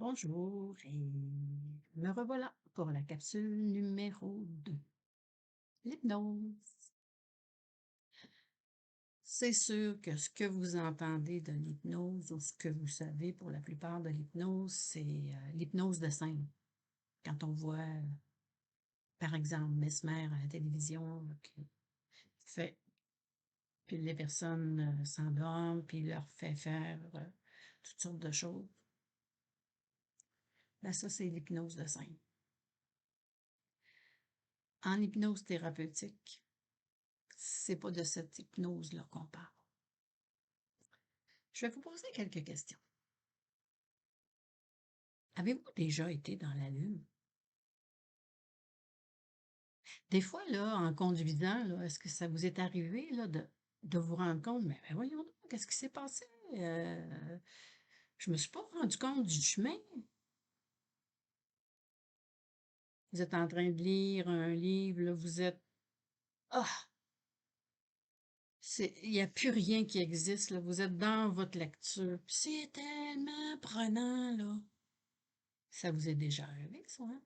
Bonjour et me revoilà pour la capsule numéro 2. L'hypnose. C'est sûr que ce que vous entendez de l'hypnose ou ce que vous savez pour la plupart de l'hypnose, c'est l'hypnose de scène. Quand on voit, par exemple, Mesmer à la télévision là, qui fait, puis les personnes s'endorment, puis il leur fait faire toutes sortes de choses. Ben, ça, c'est l'hypnose de scène. En hypnose thérapeutique, c'est pas de cette hypnose-là qu'on parle. Je vais vous poser quelques questions. Avez-vous déjà été dans la Lune? Des fois, là, en conduisant, là, est-ce que ça vous est arrivé là, de vous rendre compte, mais voyons donc, qu'est-ce qui s'est passé? Je me suis pas rendu compte du chemin. Vous êtes en train de lire un livre, là, vous êtes. Ah! Il n'y a plus rien qui existe, là. Vous êtes dans votre lecture. Puis c'est tellement prenant, là. Ça vous est déjà arrivé, ça, hein?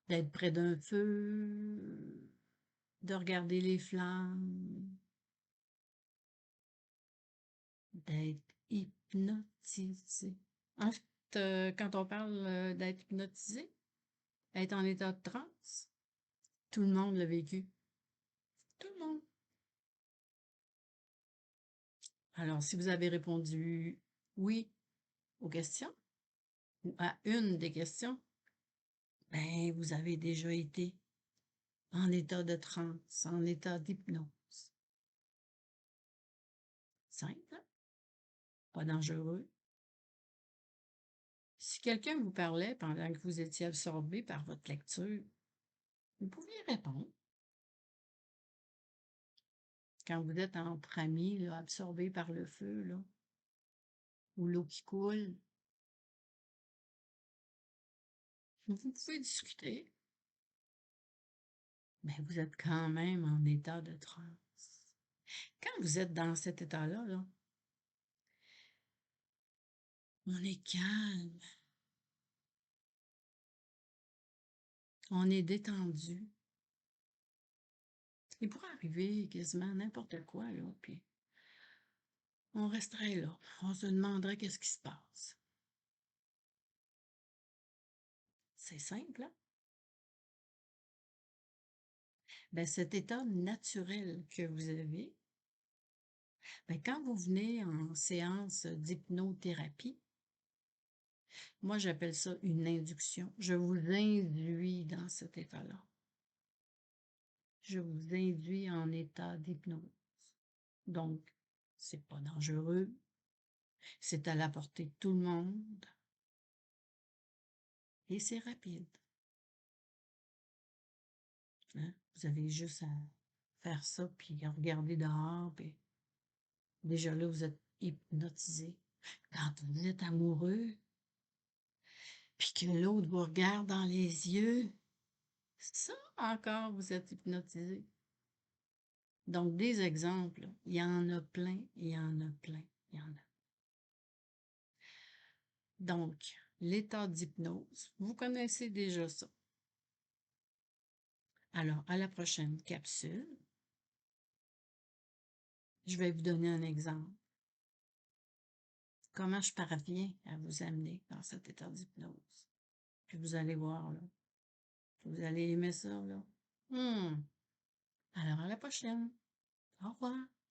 D'être près d'un feu, de regarder les flammes, d'être hypnotisé. En fait, quand on parle d'être hypnotisé, être en état de transe, tout le monde l'a vécu. Tout le monde. Alors, si vous avez répondu oui aux questions, ou à une des questions, ben, vous avez déjà été en état de transe, en état d'hypnose. Simple, hein? Pas dangereux. Si quelqu'un vous parlait pendant que vous étiez absorbé par votre lecture, vous pouviez répondre. Quand vous êtes entre amis, là, absorbé par le feu, là, ou l'eau qui coule, vous pouvez discuter, mais vous êtes quand même en état de transe. Quand vous êtes dans cet état-là, là, on est calme, on est détendu. Il pourrait arriver quasiment n'importe quoi, là, puis on resterait là. On se demanderait qu'est-ce qui se passe. C'est simple, hein? Ben, cet état naturel que vous avez, ben, quand vous venez en séance d'hypnothérapie, moi j'appelle ça une induction. Je vous induis dans cet état-là. Je vous induis en état d'hypnose. Donc, c'est pas dangereux, c'est à la portée de tout le monde et c'est rapide, hein. Vous avez juste à faire ça, puis à regarder dehors, puis déjà là, vous êtes hypnotisé. Quand vous êtes amoureux, puis que l'autre vous regarde dans les yeux, ça encore, vous êtes hypnotisé. Donc, des exemples, il y en a plein, il y en a plein, il y en a. Donc, l'état d'hypnose, vous connaissez déjà ça. Alors, à la prochaine capsule, je vais vous donner un exemple. Comment je parviens à vous amener dans cet état d'hypnose. Puis vous allez voir, là. Vous allez aimer ça, là. Alors, à la prochaine. Au revoir.